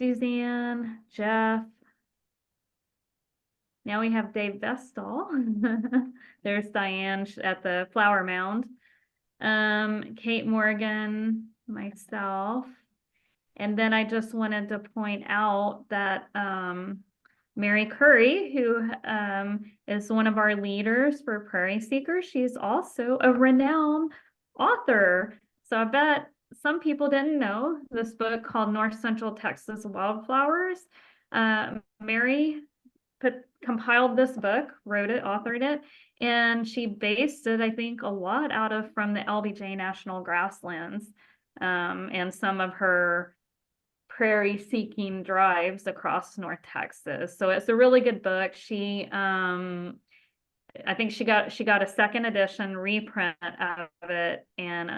Suzanne, Jeff, Now we have Dave Vestal. There's Diane at the flower mound. Kate Morgan, myself. And then I just wanted to point out that Mary Curry, who is one of our leaders for Prairie Seekers, she's also a renowned author. So I bet some people didn't know this book called North Central Texas Wildflowers. Mary compiled this book, wrote it, authored it, and she based it, I think, a lot out of from the LBJ National Grasslands and some of her prairie seeking drives across North Texas. So it's a really good book. She I think she got a second edition reprint out of it, and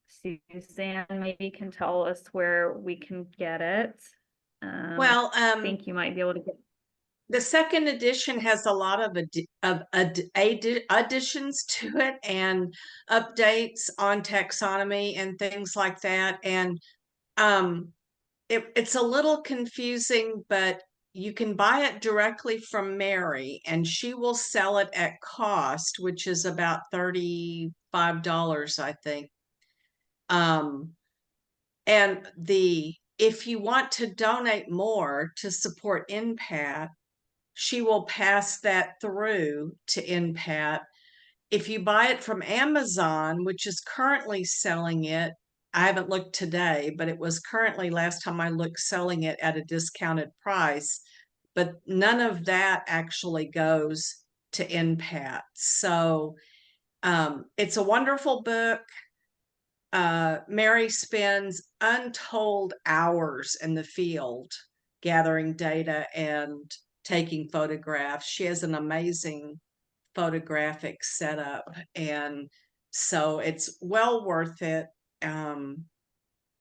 Suzanne maybe can tell us where we can get it. Well, I think you might be able to get. The second edition has a lot of additions to it and updates on taxonomy and things like that. And it's a little confusing, but you can buy it directly from Mary, and she will sell it at cost, which is about $35, I think. And if you want to donate more to support NPAT, she will pass that through to NPAT. If you buy it from Amazon, which is currently selling it, I haven't looked today, but it was currently, last time I looked, selling it at a discounted price, but none of that actually goes to NPAT. So it's a wonderful book. Mary spends untold hours in the field gathering data and taking photographs. She has an amazing photographic setup, and so it's well worth it.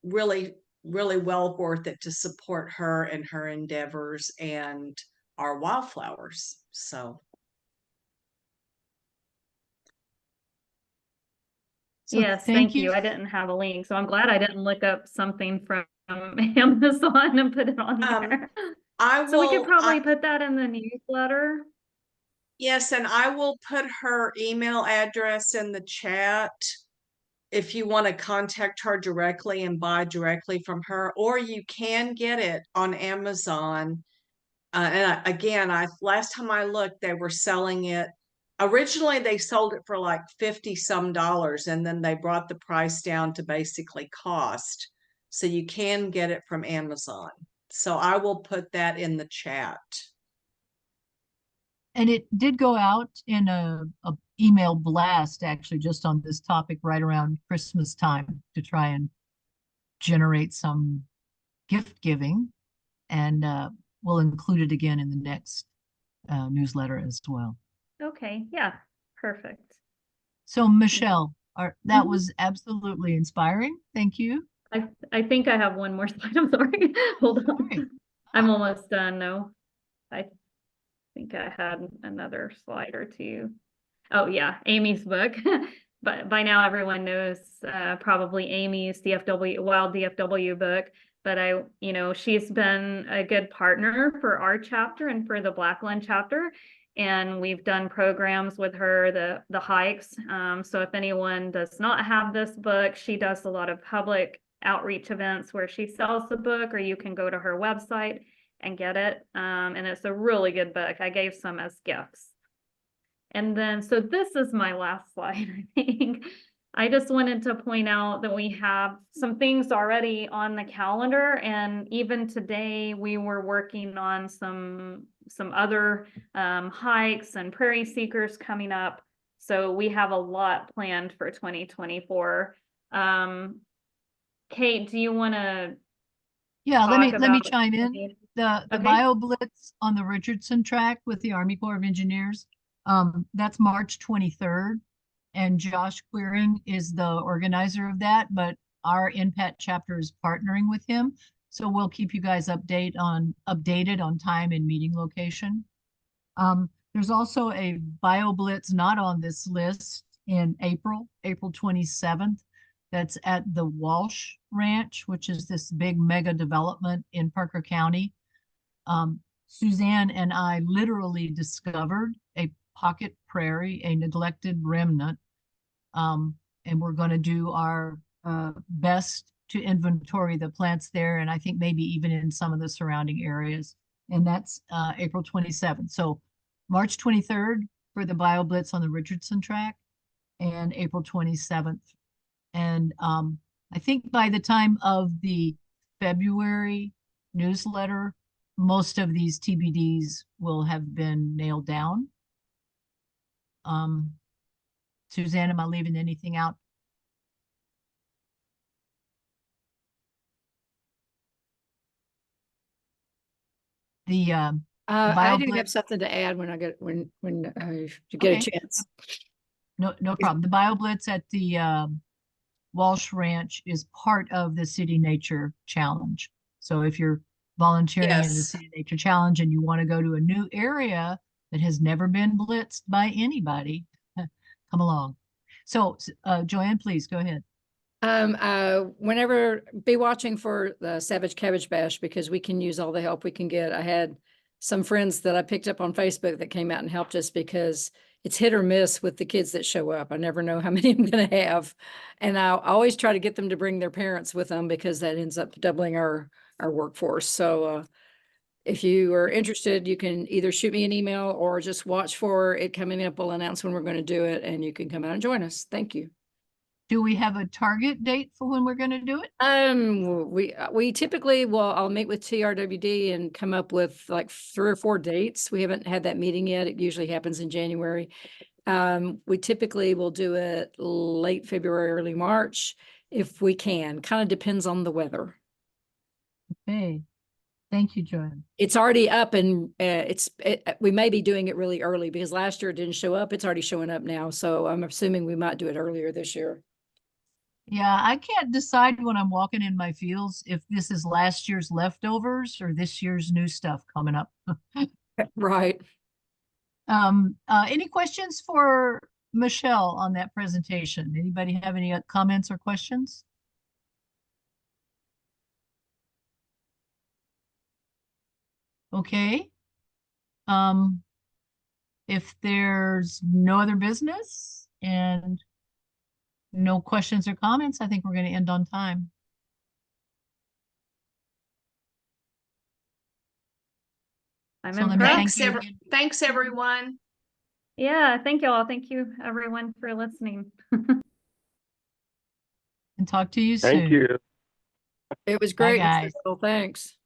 Really, really well worth it to support her and her endeavors and our wildflowers. So Yes, thank you. I didn't have a link, so I'm glad I didn't look up something from Amazon and put it on there. So we could probably put that in the newsletter. Yes, and I will put her email address in the chat if you want to contact her directly and buy directly from her, or you can get it on Amazon. Again, last time I looked, they were selling it. Originally, they sold it for like $50 some, and then they brought the price down to basically cost. So you can get it from Amazon. So I will put that in the chat. And it did go out in a email blast, actually, just on this topic right around Christmas time to try and generate some gift giving. And we'll include it again in the next newsletter as well. Okay, yeah, perfect. So Michelle, that was absolutely inspiring. Thank you. I think I have one more slide. I'm sorry. Hold on. Right. I'm almost done. No, I think I had another slide or two. Oh yeah, Amy's book. But by now everyone knows probably Amy's DFW, Wild DFW book. But she's been a good partner for our chapter and for the Blackland chapter. And we've done programs with her, the hikes. So if anyone does not have this book, she does a lot of public outreach events where she sells the book, or you can go to her website and get it. And it's a really good book. I gave some as gifts. And then, so this is my last slide, I think. I just wanted to point out that we have some things already on the calendar, and even today we were working on some other hikes and prairie seekers coming up. So we have a lot planned for 2024. Kate, do you want to? Yeah, let me chime in. The Okay. Bio Blitz on the Richardson track with the Army Corps of Engineers. That's March 23rd, and Josh Queering is the organizer of that, but our NPAT chapter is partnering with him. So we'll keep you guys updated on time and meeting location. There's also a Bio Blitz not on this list in April 27th. That's at the Walsh Ranch, which is this big mega development in Parker County. Suzanne and I literally discovered a pocket prairie, a neglected remnant. And we're going to do our best to inventory the plants there, and I think maybe even in some of the surrounding areas. And that's April 27th. So March 23rd for the Bio Blitz on the Richardson track, and April 27th. And I think by the time of the February newsletter, most of these TBDs will have been nailed down. Suzanne, am I leaving anything out? The I do have BioBlitz, something to add when I get when you get Okay. a chance. no problem. The BioBlitz at the Walsh Ranch is part of the City Nature Challenge. So if you're volunteering in the Yes. City Nature Challenge and you want to go to a new area that has never been blitzed by anybody, come along. So Joanne, please go ahead. Whenever be watching for the Savage Cabbage Bash, because we can use all the help we can get. I had some friends that I picked up on Facebook that came out and helped us, because it's hit or miss with the kids that show up. I never know how many I'm going to have. And I always try to get them to bring their parents with them, because that ends up doubling our workforce. So if you are interested, you can either shoot me an email or just watch for it coming up. We'll announce when we're going to do it, and you can come out and join us. Thank you. Do we have a target date for when we're going to do it? We typically I'll meet with TRWD and come up with like 3 or 4 dates. We haven't had that meeting yet. It usually happens in January. We typically will do it late February, early March, if we can. Kind of depends on the weather. Okay. Thank you, Joanne. It's already up, and we may be doing it really early, because last year it didn't show up. It's already showing up now. So I'm assuming we might do it earlier this year. Yeah, I can't decide when I'm walking in my fields if this is last year's leftovers or this year's new stuff coming up. Right. Any questions for Michelle on that presentation? Anybody have any comments or questions? Okay. If there's no other business and no questions or comments, I think we're going to end on time. I'm So let me impressed. thank you again. Thanks, everyone. Yeah, thank you all. Thank you, everyone, for listening. And talk to you soon. Thank you. It was Bye, great. guys. Thanks.